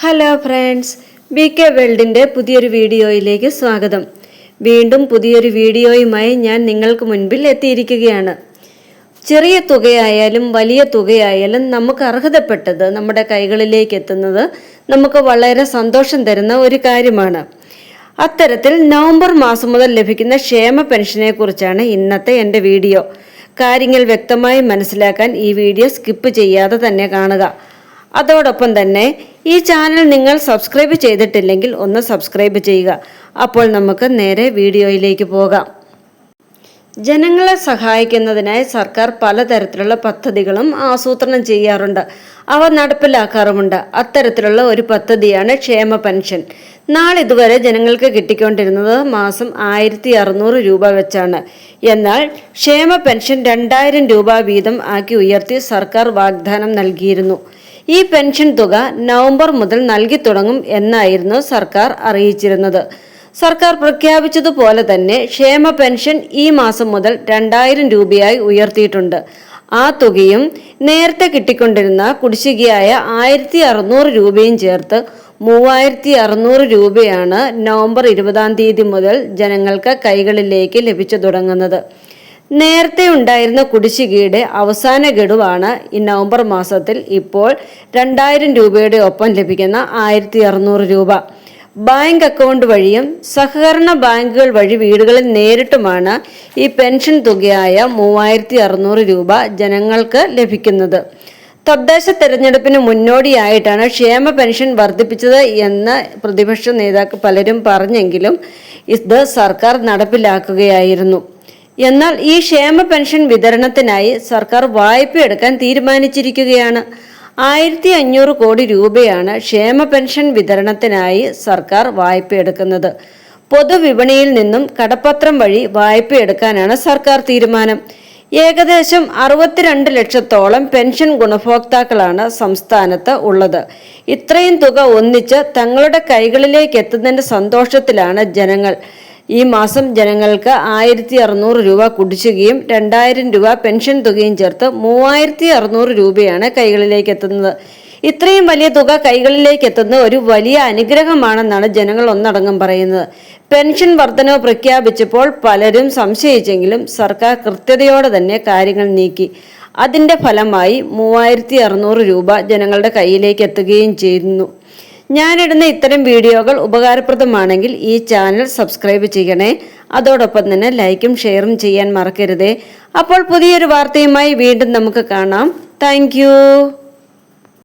Hello friends, BK വേൾഡിൻ്റെ പുതിയൊരു വീഡിയോയിലേക്ക് സ്വാഗതം. വീണ്ടും പുതിയൊരു വീഡിയോയുമായി ഞാൻ നിങ്ങൾക്ക് മുൻപിൽ എത്തിയിരിക്കുകയാണ്. ചെറിയ തുകയായാലും വലിയ തുകയായാലും നമുക്ക് അർഹതപ്പെട്ടത് നമ്മുടെ കൈകളിലേക്ക് എത്തുന്നത് നമുക്ക് വളരെ സന്തോഷം തരുന്ന ഒരു കാര്യമാണ്. അത്തരത്തിൽ നവംബർ മാസം മുതൽ ലഭിക്കുന്ന ക്ഷേമ പെൻഷനെ കുറിച്ചാണ് ഇന്നത്തെ എൻ്റെ വീഡിയോ. കാര്യങ്ങൾ വ്യക്തമായി മനസ്സിലാക്കാൻ ഈ വീഡിയോ സ്കിപ്പ് ചെയ്യാതെ തന്നെ കാണുക. അതോടൊപ്പം തന്നെ ഈ ചാനൽ നിങ്ങൾ സബ്സ്ക്രൈബ് ചെയ്തിട്ടില്ലെങ്കിൽ ഒന്ന് സബ്സ്ക്രൈബ് ചെയ്യുക. അപ്പോൾ നമുക്ക് നേരെ വീഡിയോയിലേക്ക് പോകാം. ജനങ്ങളെ സഹായിക്കുന്നതിനായി സർക്കാർ പലതരത്തിലുള്ള പദ്ധതികളും ആസൂത്രണം ചെയ്യാറുണ്ട്, അവ നടപ്പിലാക്കാറുമുണ്ട്. അത്തരത്തിലുള്ള ഒരു പദ്ധതിയാണ് ക്ഷേമ പെൻഷൻ. നാളിതുവരെ ജനങ്ങൾക്ക് കിട്ടിക്കൊണ്ടിരുന്നത് മാസം 1600 രൂപ വെച്ചാണ്. എന്നാൽ ക്ഷേമ പെൻഷൻ 2000 രൂപ വീതം ആക്കി ഉയർത്തി സർക്കാർ വാഗ്ദാനം നൽകിയിരുന്നു. ഈ പെൻഷൻ തുക നവംബർ മുതൽ നൽകി തുടങ്ങും എന്നായിരുന്നു സർക്കാർ അറിയിച്ചിരുന്നത്. സർക്കാർ പ്രഖ്യാപിച്ചതുപോലെ തന്നെ ക്ഷേമ പെൻഷൻ ഈ മാസം മുതൽ 2000 രൂപയായി ഉയർത്തിയിട്ടുണ്ട്. ആ തുകയും നേരത്തെ കിട്ടിക്കൊണ്ടിരുന്ന കുടിശ്ശികയായ 1600 രൂപയും ചേർത്ത് 3600 രൂപയാണ് നവംബർ 20-ാം തീയതി മുതൽ ജനങ്ങൾക്ക് കൈകളിലേക്ക് ലഭിച്ചു തുടങ്ങുന്നത്. നേരത്തെ ഉണ്ടായിരുന്ന കുടിശ്ശികയുടെ അവസാന ഗഡുവാണ് ഈ നവംബർ മാസത്തിൽ ഇപ്പോൾ 2000 രൂപയുടെ ഒപ്പം ലഭിക്കുന്ന 1600 രൂപ. ബാങ്ക് അക്കൗണ്ട് വഴിയും സഹകരണ ബാങ്കുകൾ വഴി വീടുകളിൽ നേരിട്ടുമാണ് ഈ പെൻഷൻ തുകയായ 3600 രൂപ ജനങ്ങൾക്ക് ലഭിക്കുന്നത്. തദ്ദേശ തെരഞ്ഞെടുപ്പിന് മുന്നോടിയായിട്ടാണ് ക്ഷേമ പെൻഷൻ വർദ്ധിപ്പിച്ചത് എന്ന് പ്രതിപക്ഷ നേതാക്കൾ പലരും പറഞ്ഞെങ്കിലും ഇത് സർക്കാർ നടപ്പിലാക്കുകയായിരുന്നു. എന്നാൽ ഈ ക്ഷേമ പെൻഷൻ വിതരണത്തിനായി സർക്കാർ വായ്പ എടുക്കാൻ തീരുമാനിച്ചിരിക്കുകയാണ്. 1500 കോടി രൂപയാണ് ക്ഷേമ പെൻഷൻ വിതരണത്തിനായി സർക്കാർ വായ്പ എടുക്കുന്നത്. പൊതുവിപണിയിൽ നിന്നും കടപ്പത്രം വഴി വായ്പ എടുക്കാനാണ് സർക്കാർ തീരുമാനം. ഏകദേശം 62 ലക്ഷത്തോളം പെൻഷൻ ഗുണഭോക്താക്കളാണ് സംസ്ഥാനത്ത് ഉള്ളത്. ഇത്രയും തുക ഒന്നിച്ച് തങ്ങളുടെ കൈകളിലേക്ക് എത്തുന്നതിന്റെ സന്തോഷത്തിലാണ് ജനങ്ങൾ. ഈ മാസം ജനങ്ങൾക്ക് 1600 രൂപ കുടിശ്ശികയും 2000 രൂപ പെൻഷൻ തുകയും ചേർത്ത് 3600 രൂപയാണ് കൈകളിലേക്ക് എത്തുന്നത്. ഇത്രയും വലിയ തുക കൈകളിലേക്ക് എത്തുന്നത് ഒരു വലിയ അനുഗ്രഹമാണെന്നാണ് ജനങ്ങൾ ഒന്നടങ്കം പറയുന്നത്. പെൻഷൻ വർധനവ് പ്രഖ്യാപിച്ചപ്പോൾ പലരും സംശയിച്ചെങ്കിലും സർക്കാർ കൃത്യതയോടെ തന്നെ കാര്യങ്ങൾ നീക്കി. അതിന്റെ ഫലമായി 3600 രൂപ ജനങ്ങളുടെ കയ്യിലേക്ക് എത്തുകയും ചെയ്യുന്നു. ഞാനിടുന്ന ഇത്തരം വീഡിയോകൾ ഉപകാരപ്രദമാണെങ്കിൽ ഈ ചാനൽ സബ്സ്ക്രൈബ് ചെയ്യണേ. അതോടൊപ്പം തന്നെ ലൈക്കും ഷെയറും ചെയ്യാൻ മറക്കരുതേ. അപ്പോൾ പുതിയൊരു വാർത്തയുമായി വീണ്ടും നമുക്ക് കാണാം. താങ്ക്